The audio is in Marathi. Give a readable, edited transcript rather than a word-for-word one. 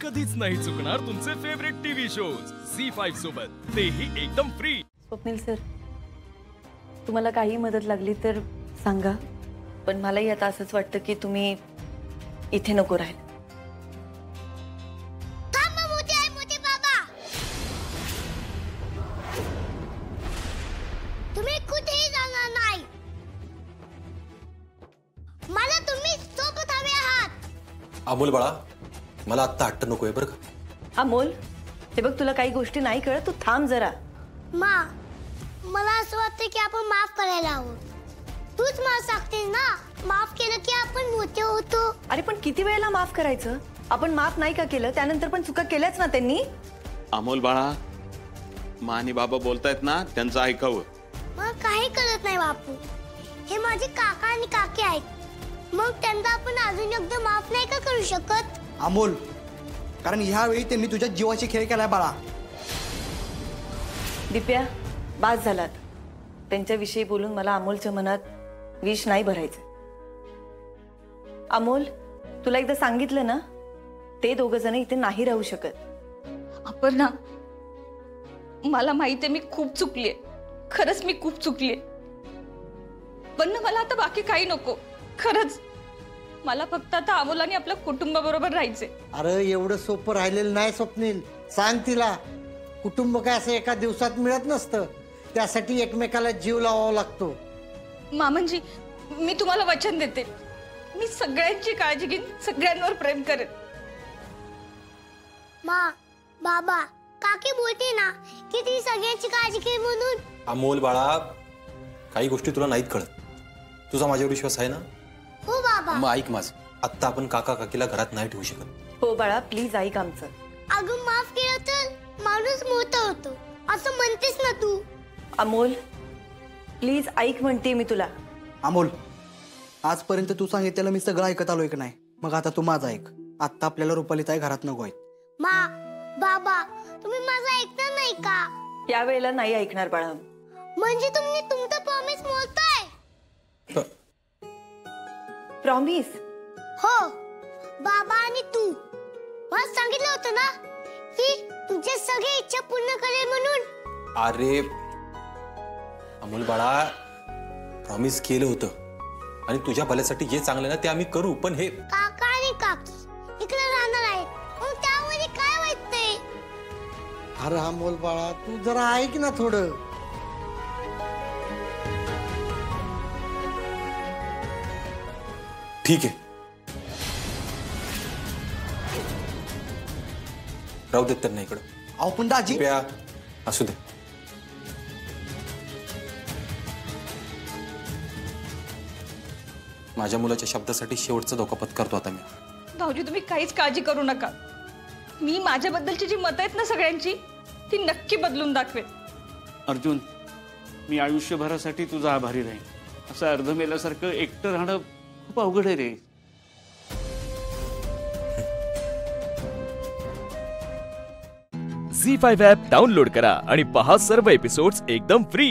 कधीच नाही चुकणार तुमचे फेवरेट टीव्ही शोज झी5 सोबत, तेही एकदम फ्री। स्वप्नील सर, तुम्हाला काही मदत लागली तर सांगा, पण मलाही आता असंच वाटतं की तुम्ही इथे नको राहायला। तुम्ही कुठेही जाणार नाही, मला तुम्ही सोबत हवे आहात। अमोल बाळा, मला आता हट्ट नकोय बरं का। अमोल, हे बघ, तुला काही गोष्टी नाही कळत, तू थांब जरा। मा, मला असं वाटतं की आपण माफ करायला हवं। तूच मला सांगतेस ना, माफ केलं की आपण मोठे होतो। अरे पण किती वेळेला माफ करायचं? आपण माफ नाही का केलं, त्यानंतर पण चुका केल्याच ना त्यांनी। अमोल बाळा, मा आणि बाबा बोलतायत ना, त्यांचं ऐकावं। मला काही कळत नाही बापू, हे माझे काका आणि काकी आहेत, मग त्यांना आपण अजून एकदा माफ नाही का करू शकत? अमोल, कारण ह्या वेळी त्यांनी तुझ्या जीवाची खेळ केलाय बाळा। दिप्या, बास झालात। त्यांच्याविषयी बोलून मला अमोलच्या मनात विष नाही भरायचं। अमोल, तुला एकदा सांगितलं ना, ते दोघं जण इथे नाही राहू शकत। अपर्णा, मला माहिती आहे मी खूप चुकलीये, खरंच मी खूप चुकलीये, पण ना मला आता बाकी काही नको। खरंच मला फक्त आता अमोल आणि आपल्या कुटुंबाबरोबर राहायचे। अरे एवढं सोपं राहिलेलं नाही स्वप्नील, सांग तिला। कुटुंब काय असं एका दिवसात मिळत नसतं, त्यासाठी एकमेकाला जीव लावावा लागतो। मामनजी, मी तुम्हाला वचन देते, मी सगळ्यांची काळजी घेईन, सगळ्यांवर प्रेम करेन। मा, बाबा, काकी बोलते ना की ती सगळ्यांची काळजी घे म्हणून। अमोल बाळा, काही गोष्टी तुला नाहीत कळत, तुझा माझ्यावर विश्वास आहे ना? हो बाबा। मग ऐक माझं, आत्ता आपण काका काकीला घरात नाही ठेवू शकत। हो बाळा, प्लीज ऐक आमचं। अगं माफ केलं तर माणूस मोठा होतो, असं म्हणतेस ना तू। अमोल, प्लीज ऐक म्हणते मी तुला। अमोल, आजपर्यंत तू सांगितलेलं मी सगळं ऐकत आलोय की नाही, मग आता तू माझं ऐक। आता आपल्याला रुपालीताई घरात नको आहेत। मा, बाबा, तुम्ही माझं ऐकणार नाही का? या वेळेला नाही ऐकणार बाळा। म्हणजे तुम्ही तुमचं प्रॉमिस मोडताय? प्रॉमिस? हो, बाबा आणि तू मला सांगितलं होतं ना की तुझे सगळे इच्छा पूर्ण करेल म्हणून। अरे अमोल बाळा, प्रॉमिस केलं होतं, आणि तुझ्या भल्यासाठी जे चांगलं ना ते आम्ही करू, पण हे काका आणि काकी इकडे राहणार आहेत, मग त्यामध्ये काय वाटतंय? अरे अमोल बाळा, तू जरा ऐक ना थोडं। ठीक आहे, राहू देत तर नाही इकडं। अहो पण दाजी, प्या असू दे। माझ्या मुलाच्या शब्दासाठी शेवटचा धोका पत्करतो आता मी। भाऊजी, तुम्ही काहीच काळजी करू नका, मी माझ्याबद्दलची जी मतं आहेत ना सगळ्यांची, ती नक्की बदलून दाखवेन। अर्जुन, मी आयुष्यभरासाठी तुझा आभारी राहीन। असं अर्ध मेल्यासारखं एकटं राहणं खूप अवघड आहे रे। झी5 ॲप डाउनलोड करा आणि पहा सर्व एपिसोड्स एकदम फ्री।